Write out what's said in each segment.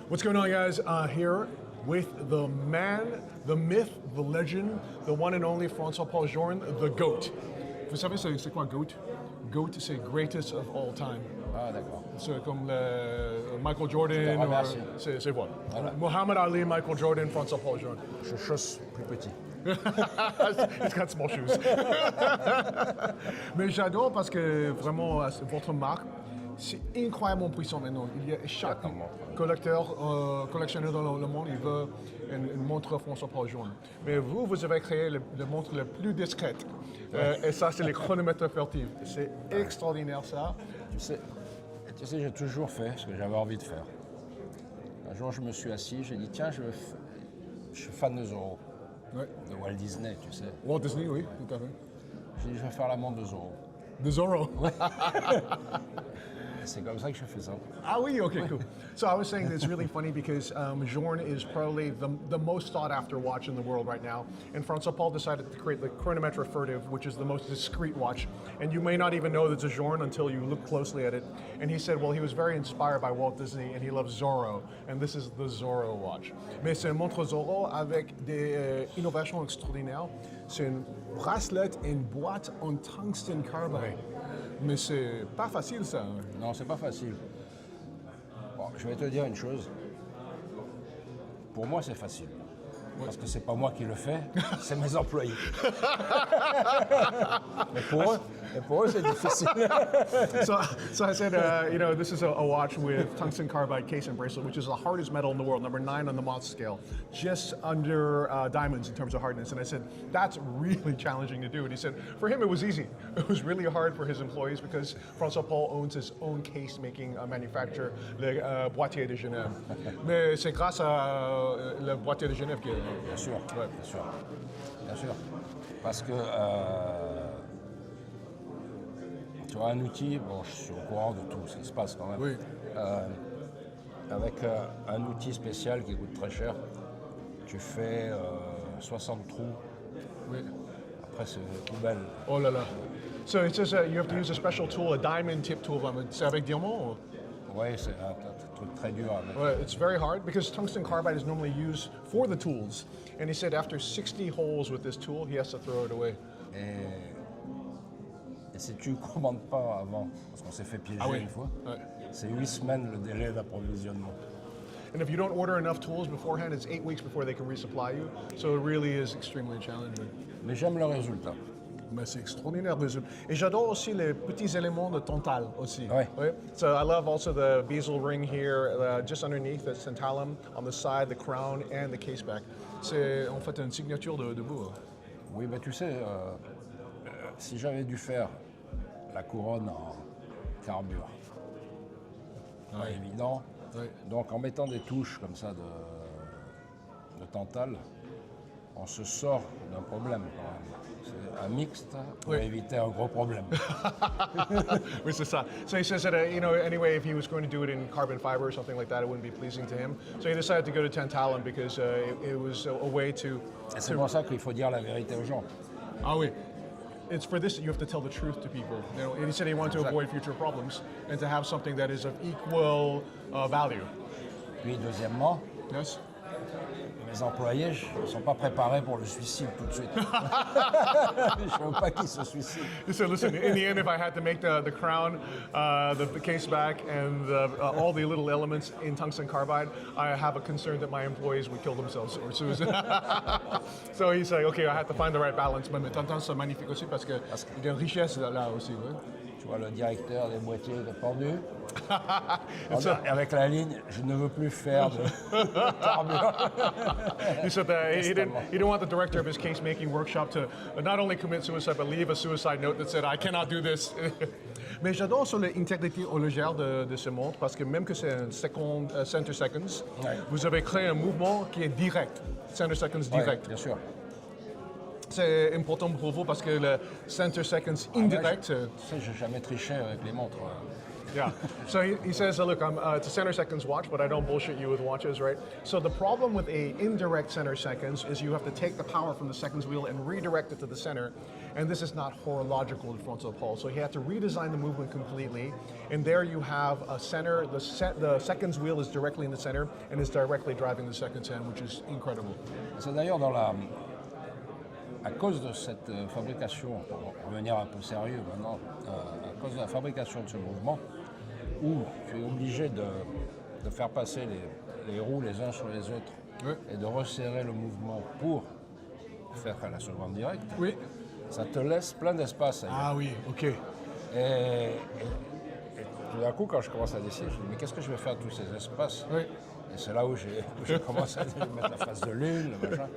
What's going on, guys? Here with the man, the myth, the legend, the one and only François-Paul Journe, the GOAT. Vous savez c'est quoi GOAT? GOAT, c'est greatest of all time. Ah, d'accord. C'est comme Michael Jordan. C'est voilà. Muhammad Ali, Michael Jordan, François-Paul Journe. Chausse plus petit. He's got small shoes. Mais j'adore parce que vraiment, votre marque, c'est incroyablement puissant maintenant. Il y a chaque collectionneur dans le monde, il veut une montre François-Paul Journe. Mais vous avez créé la montre la plus discrète. Et ça, c'est les chronomètres furtifs. C'est extraordinaire, ça. Tu sais, j'ai toujours fait ce que j'avais envie de faire. Un jour, je me suis assis, j'ai dit, tiens, je suis fan de Zorro. Ouais. De Walt Disney, tu sais. Walt Disney, oui, tout à fait. J'ai dit, je vais faire la montre de Zorro. De Zorro? Ouais. C'est comme ça que je fais ça. Ah oui, okay, cool. So I was saying it's really funny because Journe is probably the most sought after watch in the world right now. And François-Paul decided to create the chronometre furtive, which is the most discreet watch. And you may not even know that it's a Journe until you look closely at it. And he said, well, he was very inspired by Walt Disney and he loves Zorro. And this is the Zorro watch. Mais c'est une montre Zorro avec des innovations extraordinaires. C'est une bracelet et une boîte en tungstène carbide. Mais c'est pas facile, ça. Non, c'est pas facile. Bon, je vais te dire une chose. Pour moi, c'est facile. Parce que c'est pas moi qui le fais, c'est mes employés. Mais pour eux, c'est difficile. So I said, this is a watch with tungsten carbide case and bracelet, which is the hardest metal in the world, number 9 on the Mohs scale, just under diamonds in terms of hardness. And I said, that's really challenging to do. And he said, for him, it was easy. It was really hard for his employees because François-Paul owns his own case-making manufacturer, le Boîtier de Genève. Mais c'est grâce à le Boîtier de Genève qui est... Bien sûr, ouais. Bien sûr. Bien sûr. Parce que tu as un outil, bon, je suis au courant de tout ce qui se passe quand même. Oui. Avec un outil spécial qui coûte très cher, tu fais 60 trous. Oui. Après, c'est poubelle. Oh là là. So it says you have to use a special tool, a diamond tip tool. C'est avec diamant? Oui, c'est un truc très dur avec. Well, it's very hard because tungsten carbide is normally used for the tools. And he said after 60 holes with this tool, he has to throw it away. Et si tu ne commandes pas avant, parce qu'on s'est fait piéger une fois, c'est 8 semaines le délai d'approvisionnement. And if you don't order enough tools beforehand, it's 8 weeks before they can resupply you. So it really is extremely challenging. Mais j'aime le résultat. Mais c'est extraordinaire. Et j'adore aussi les petits éléments de tantal aussi. Oui. Right? So I love also the bezel ring here, just underneath the tantalum, on the side, the crown, and the case back. C'est en fait une signature de vous. Oui, mais tu sais, si j'avais dû faire la couronne en carbure, pas évident. Oui. Donc en mettant des touches comme ça de tantal, on se sort d'un problème quand même. C'est un mixte pour éviter un gros problème. Oui, c'est ça. So he says that, anyway, if he was going to do it in carbon fiber or something like that, it wouldn't be pleasing to him. So he decided to go to tantalum because it was a way to... Et c'est pour ça qu'il faut dire la vérité aux gens. Ah oui. It's for this that you have to tell the truth to people. And he said he wanted to avoid future problems and to have something that is of equal value. Puis deuxièmement, yes. Mes employés ne sont pas préparés pour le suicide tout de suite. Je ne veux pas qu'ils se suicident. He said, listen, in the end, if I had to make the crown, the case back, and all the little elements in tungsten carbide, I have a concern that my employees would kill themselves or suicide. So he's like, okay, I have to find the right balance. Mais maintenant, c'est magnifique aussi parce qu'il y a une richesse là aussi. Ouais. Tu vois le directeur des boîtiers de pendu. Avec la ligne, je ne veux plus faire de carbure. He said that he didn't want the director of his case-making workshop to not only commit suicide, but leave a suicide note that said, I cannot do this. Mais j'adore sur l'intégrité horlogère de ce montre parce que même que c'est un center seconds, vous avez créé un mouvement qui est direct, center seconds direct. Bien sûr. C'est important pour vous parce que le center seconds indirect... Tu sais, j'ai jamais triché avec les montres. Yeah. So he says, look, it's a center seconds watch, but I don't bullshit you with watches, right? So the problem with a indirect center seconds is you have to take the power from the seconds wheel and redirect it to the center. And this is not horological to François-Paul. So he had to redesign the movement completely. And there you have a center, the seconds wheel is directly in the center and is directly driving the seconds hand, which is incredible. C'est d'ailleurs à cause de cette fabrication, pour revenir un peu sérieux maintenant, à cause de la fabrication de ce mouvement, où tu es obligé de faire passer les roues les uns sur les autres et de resserrer le mouvement pour faire la seconde directe, ça te laisse plein d'espace. Ah oui, ok. Et tout d'un coup, quand je commence à décider, je me dis, mais qu'est-ce que je vais faire de tous ces espaces? Et c'est là où j'ai commencé à mettre la phase de lune, le machin.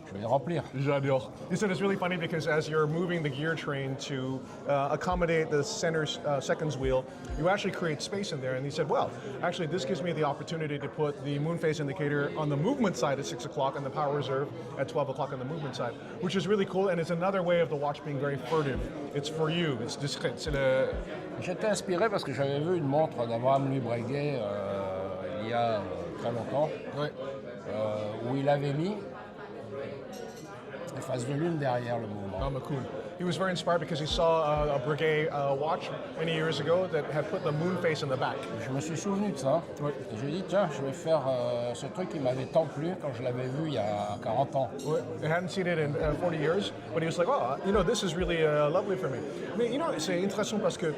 Je vais les remplir. J'adore. He said it's really funny because as you're moving the gear train to accommodate the center seconds wheel, you actually create space in there. And he said, well, actually this gives me the opportunity to put the moon phase indicator on the movement side at 6 o'clock and the power reserve at 12 o'clock on the movement side, which is really cool. And it's another way of the watch being very furtive. It's for you, it's discret. J'étais inspiré parce que j'avais vu une montre d'Abraham Louis Breguet il y a très longtemps, où il avait mis la phase de lune derrière le mouvement. Oh, cool. He was very inspired because he saw a Breguet watch many years ago that had put the moon face in the back. Je me suis souvenu de ça. Et j'ai dit, tiens, je vais faire ce truc qui m'avait tant plu quand je l'avais vu il y a 40 ans. I hadn't seen it in 40 years, but he was like, oh, you know, this is really lovely for me. Mais, you know, c'est intéressant parce que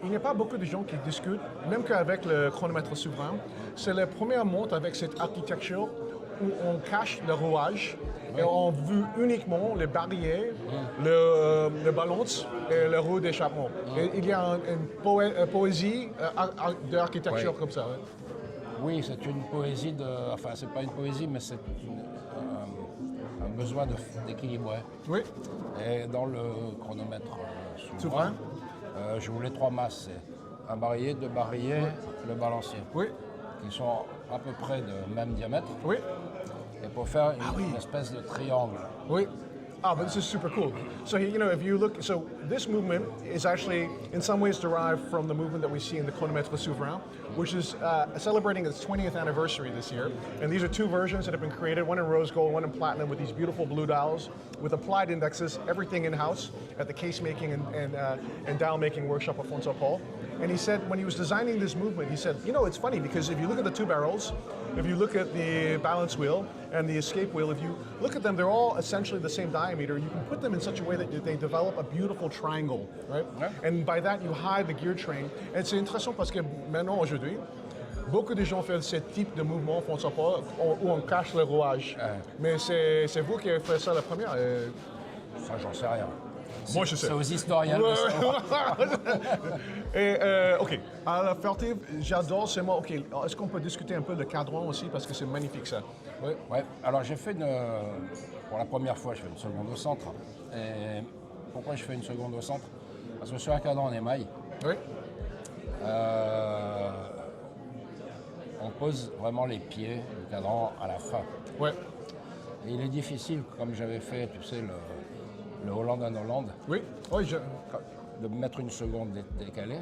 il n'y a pas beaucoup de gens qui discutent, même qu'avec le chronomètre souverain, c'est la première montre avec cette architecture où on cache le rouage et on voit uniquement les barrières, le balance et le roue d'échappement. Et il y a une poésie d'architecture comme ça. Oui, c'est une poésie enfin, c'est pas une poésie, mais c'est un besoin d'équilibrer. Oui. Et dans le chronomètre souverain, je voulais 3 masses. C'est un barillet, 2 barillet, le balancier. Oui. Qui sont à peu près de même diamètre. Oui. Et pour faire une espèce de triangle. Oui. Ah, but this is super cool. So, you know, if you look, so this movement is actually in some ways derived from the movement that we see in the Chronomètre Souverain, which is celebrating its 20th anniversary this year. And these are 2 versions that have been created, one in rose gold, one in platinum, with these beautiful blue dials, with applied indexes, everything in-house at the case making and dial making workshop of François-Paul. And he said, when he was designing this movement, he said, you know, it's funny because if you look at the 2 barrels, if you look at the balance wheel and the escape wheel, if you look at them, they're all essentially the same diameter. You can put them in such a way that they develop a beautiful triangle, right? Yeah. And by that, you hide the gear train. And c'est intéressant parce que maintenant, aujourd'hui, beaucoup de gens font ce type de mouvement, François-Paul, où on cache le rouage. Mais c'est vous qui avez fait ça la première. Ça, j'en sais rien. Moi, je sais. C'est aux historiens de savoir. Et, OK. À la furtive, j'adore ces mots. OK. Est-ce qu'on peut discuter un peu de cadran aussi? Parce que c'est magnifique, ça. Oui. Ouais. Alors, j'ai fait pour la première fois, je fais une seconde au centre. Et pourquoi je fais une seconde au centre? Parce que sur un cadran en émail, on pose vraiment les pieds du cadran à la fin. Ouais. Et il est difficile, comme j'avais fait, tu sais, le Hollande en Hollande, de mettre une seconde décalée,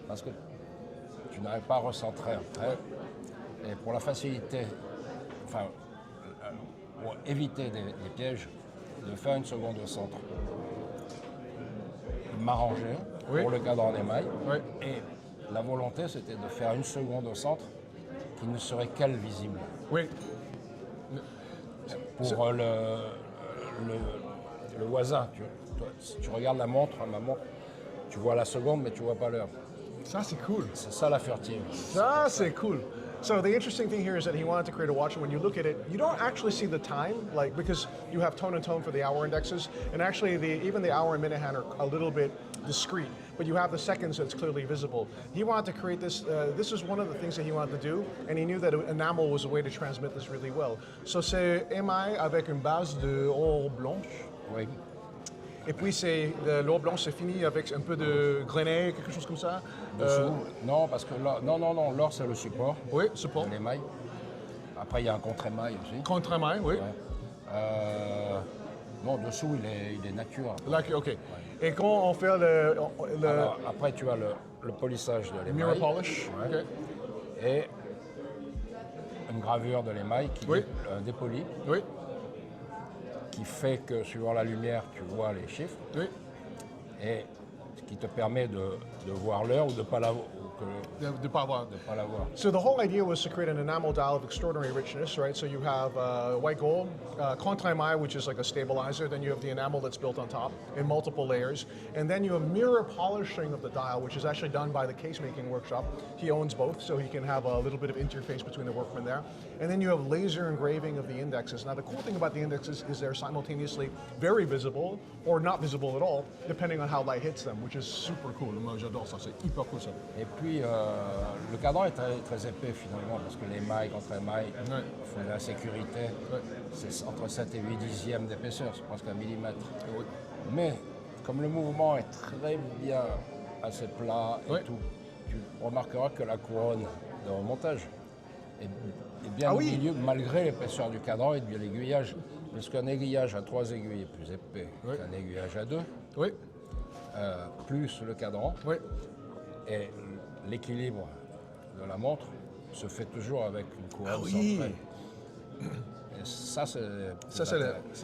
parce que tu n'arrives pas à recentrer après. Et pour la facilité, enfin, pour éviter des pièges, de faire une seconde au centre, m'arranger pour le cadran en émail. Et la volonté, c'était de faire une seconde au centre qui ne serait qu'elle visible. Oui. Pour le voisin, si tu regardes ma montre, tu vois la seconde, mais tu vois pas l'heure. Ça, c'est cool. C'est ça la furtive. Ça, c'est cool. So the interesting thing here is that he wanted to create a watch, and when you look at it, you don't actually see the time, like because you have tone and tone for the hour indexes, and actually even the hour and minute hand are a little bit discrete, but you have the seconds that's clearly visible. He wanted to create this. This is one of the things that he wanted to do, and he knew that enamel was a way to transmit this really well. So c'est émail avec une base de or blanche. Oui. Et puis c'est l'or blanche, c'est fini avec un peu de grenet, quelque chose comme ça. Dessous, non, parce que là, non, l'or c'est le support. Oui, support. L'émail. Après il y a un contre-émail aussi. Contre-émail, oui. Ouais. Non, dessous il est nature. Là, ok. Ouais. Et quand on fait le... Alors, après tu as le polissage de l'émail. Mirror polish. Ouais. Okay. Et une gravure de l'émail qui Oui. est dépolie, Oui. qui fait que suivant la lumière, tu vois les chiffres, Oui. et ce qui te permet de voir l'heure ou de ne pas la voir. De pas avoir. So the whole idea was to create an enamel dial of extraordinary richness, right? So you have white gold, contre-émail, which is like a stabilizer. Then you have the enamel that's built on top in multiple layers. And then you have mirror polishing of the dial, which is actually done by the case-making workshop. He owns both, so he can have a little bit of interface between the workmen there. And then you have laser engraving of the indexes. Now the cool thing about the indexes is they're simultaneously very visible or not visible at all, depending on how light hits them, which is super cool. Moi, j'adore ça, c'est hyper cool ça. Et puis, le cadran est très, très épais finalement, parce que l'émail contre émail, faut de la sécurité, c'est entre 7 et 8 dixièmes d'épaisseur, c'est presque 1 millimètre. Mais, comme le mouvement est très bien assez plat et tout, tu remarqueras que la couronne de remontage est bien au milieu, malgré l'épaisseur du cadran et de l'aiguillage. Parce qu'un aiguillage à 3 aiguilles est plus épais qu'un aiguillage à 2, plus le cadran. Et l'équilibre de la montre se fait toujours avec une couronne centrée. Et ça, c'est...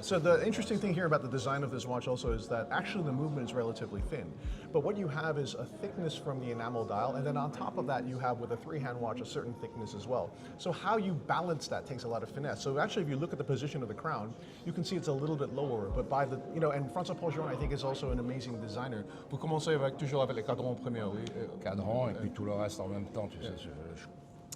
So the interesting thing here about the design of this watch also is that actually the movement is relatively thin. But what you have is a thickness from the enamel dial, and then on top of that you have with a three-hand watch a certain thickness as well. So how you balance that takes a lot of finesse. So actually if you look at the position of the crown, you can see it's a little bit lower, but by the, you know, and François-Paul Journe I think is also an amazing designer. Vous commencez toujours avec les cadrans en premier, oui. Cadran et puis tout le reste en même temps, tu sais.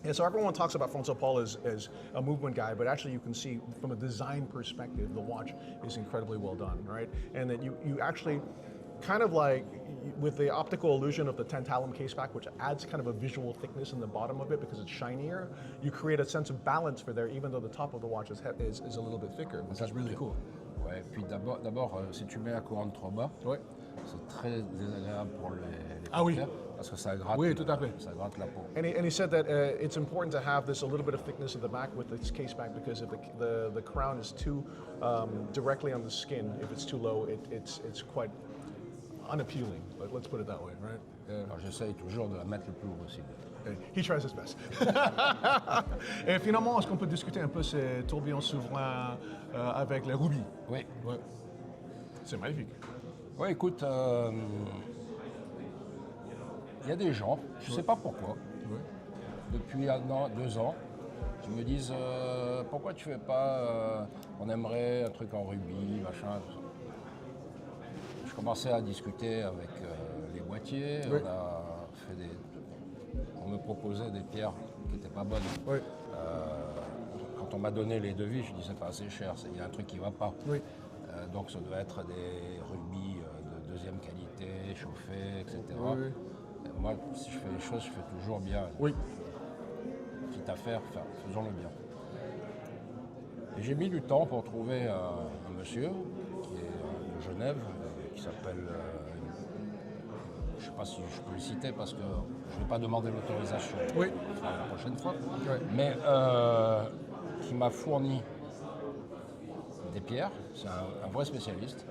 Yeah, so everyone talks about François-Paul as a movement guy, but actually you can see from a design perspective, the watch is incredibly well done, right? And that you actually kind of like, with the optical illusion of the tantalum case back, which adds kind of a visual thickness in the bottom of it because it's shinier, you create a sense of balance for there, even though the top of the watch is a little bit thicker, which is really cool. Ouais, puis d'abord, si tu mets la couronne trop bas, c'est très désagréable pour les porteurs, parce que ça gratte, ça gratte la peau. And he said that it's important to have this a little bit of thickness at the back with this case back because if the crown is too directly on the skin, if it's too low, it's quite unappealing. But let's put it that way, right? Alors j'essaye toujours de la mettre le plus haut possible. He tries his best. Et finalement, est-ce qu'on peut discuter un peu ces tourbillons souverains avec les rubis? Oui. C'est magnifique. Oui, écoute, il y a des gens, je ne sais pas pourquoi, depuis 1 an, 2 ans, qui me disent pourquoi tu fais pas, on aimerait un truc en rubis, machin. Je commençais à discuter avec les boîtiers, on me proposait des pierres qui n'étaient pas bonnes. Quand on m'a donné les devis, je dis c'est pas assez cher, il y a un truc qui ne va pas. Donc ça doit être des rubis de deuxième qualité, chauffés, etc. Moi, si je fais les choses, je fais toujours bien. Quitte à faire, faisons-le bien. Et j'ai mis du temps pour trouver un monsieur qui est de Genève, qui s'appelle, je ne sais pas si je peux le citer parce que je ne vais pas demander l'autorisation la prochaine fois, mais qui m'a fourni des pierres, c'est un vrai spécialiste.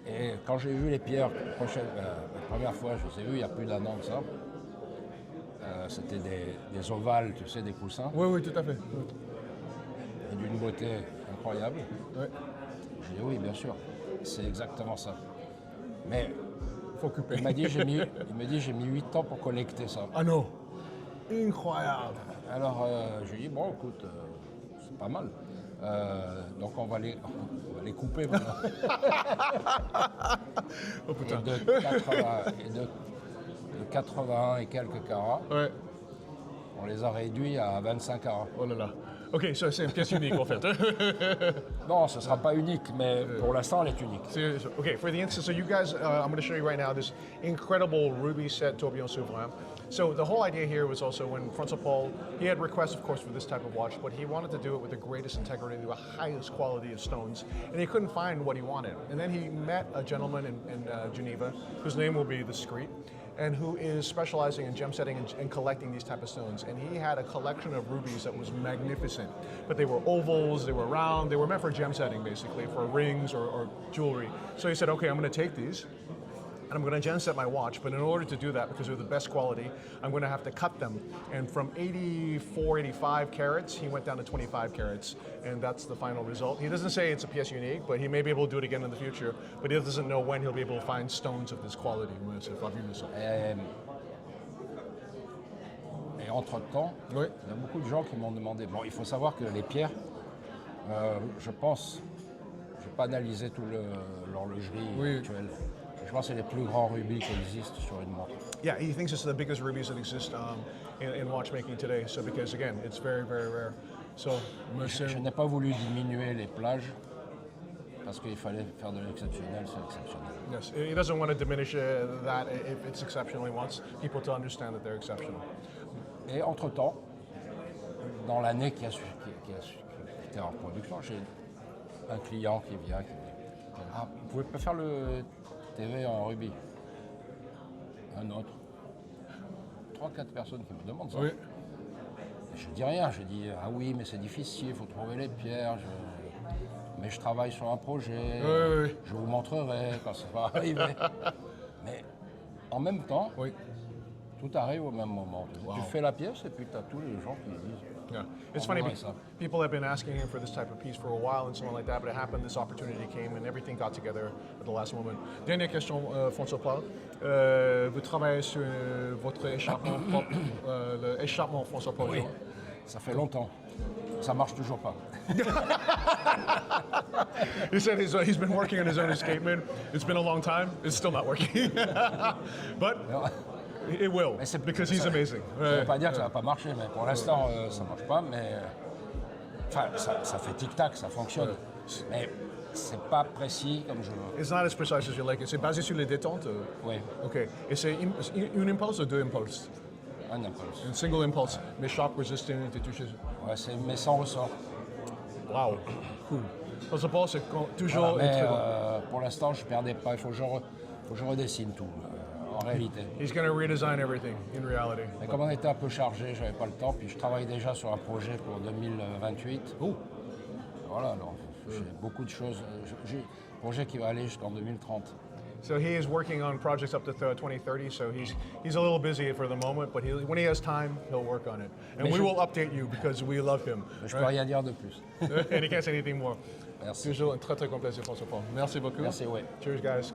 Et quand j'ai vu les pierres, la première fois, je les ai vues il y a plus d'1 an de ça, c'était des ovales, tu sais, des coussins. Oui, tout à fait. Et d'une beauté incroyable. J'ai dit oui, bien sûr, c'est exactement ça. Mais faut couper. Il m'a dit j'ai mis 8 ans pour collecter ça. Ah non, incroyable. Alors j'ai dit bon écoute, c'est pas mal. Donc on va les couper maintenant. Oh putain. De 81 et quelques carats, on les a réduits à 25 carats. Oh là là. Ok, ça c'est une pièce unique en fait. Non, ce ne sera pas unique, mais pour l'instant, elle est unique. Okay, for the instance, so you guys, I'm going to show you right now this incredible ruby set tourbillon souverain. So the whole idea here was also when François-Paul, he had requests, of course, for this type of watch, but he wanted to do it with the greatest integrity, the highest quality of stones, and he couldn't find what he wanted. And then he met a gentleman in Geneva, whose name will be Discreet, and who is specializing in gem setting and collecting these type of stones. And he had a collection of rubies that was magnificent. But they were ovals, they were round, they were meant for gem setting basically, for rings or jewelry. So he said, okay, I'm going to take these, and I'm going to genset my watch, but in order to do that, because they're the best quality, I'm going to have to cut them. And from 84, 85 carats, he went down to 25 carats, and that's the final result. He doesn't say it's a pièce unique, but he may be able to do it again in the future, but he doesn't know when he'll be able to find stones of this quality. C'est fabuleux ça. Et entre-temps, Oui. il y a beaucoup de gens qui m'ont demandé. Bon, il faut savoir que les pierres, je pense, je n'ai pas analysé toute l'horlogerie actuelle. Je pense que c'est les plus grands rubis qui existent sur une montre. Yeah, he thinks it's the biggest rubies that exist in watchmaking today. So because again, it's very, very rare. So, Je n'ai pas voulu diminuer les plages parce qu'il fallait faire de l'exceptionnel, c'est exceptionnel. yes, he doesn't want to diminish that if it's exceptional. He wants people to understand that they're exceptional. Et entre-temps, dans l'année qui était en production, j'ai un client qui vient qui me dit « Ah, vous pouvez pas faire le TV en rubis ?» Un autre. 3-4 personnes qui me demandent ça. Oui. Et je dis rien, je dis « Ah oui, mais c'est difficile, il faut trouver les pierres, mais je travaille sur un projet, Oui. je vous montrerai quand ça va arriver. » Mais en même temps, Oui. tout arrive au même moment. Tu fais la pièce et puis tu as tous les gens qui disent Yeah, it's On funny. voudrait ça. People have been asking him for this type of piece for a while and something like that, but it happened. This opportunity came, and everything got together at the last moment. Dernière question, François-Paul. Vous travaillez sur votre échappement propre, l'échappement François-Paul Oui, Journe. ça fait longtemps. Ça marche toujours pas. He said he's been working on his own escapement. It's been a long time. It's still not working, but it will because he's amazing. Ça ne veut pas dire que ça va pas marcher, mais pour l'instant, ça marche pas. Mais enfin, ça fait tic-tac, ça fonctionne. Mais c'est pas précis comme je veux. It's not as precise as you like it. C'est basé sur les détentes. Oui, Ok. Et c'est une impulse ou deux impulses? un impulse. Un single impulse, mais shock resistant et touché. Ouais, mais sans ressort. Wow. Cool. François-Paul, c'est toujours Voilà, mais très bon. pour l'instant, je perdais pas. Il faut que je redessine tout, en réalité. He's going to redesign everything in reality. Mais comme on était un peu chargé, j'avais pas le temps. Puis je travaille déjà sur un projet pour 2028. Oh. Voilà, alors j'ai beaucoup de choses. J'ai un projet qui va aller jusqu'en 2030. So he is working on projects up to 2030. So he's a little busy for the moment, but when he has time, he'll work on it. And we will update you because we love him. Je peux rien dire de plus. And he can't say anything more. Merci. Toujours un très très grand plaisir, François-Paul. Merci beaucoup. Merci, ouais. Cheers, guys.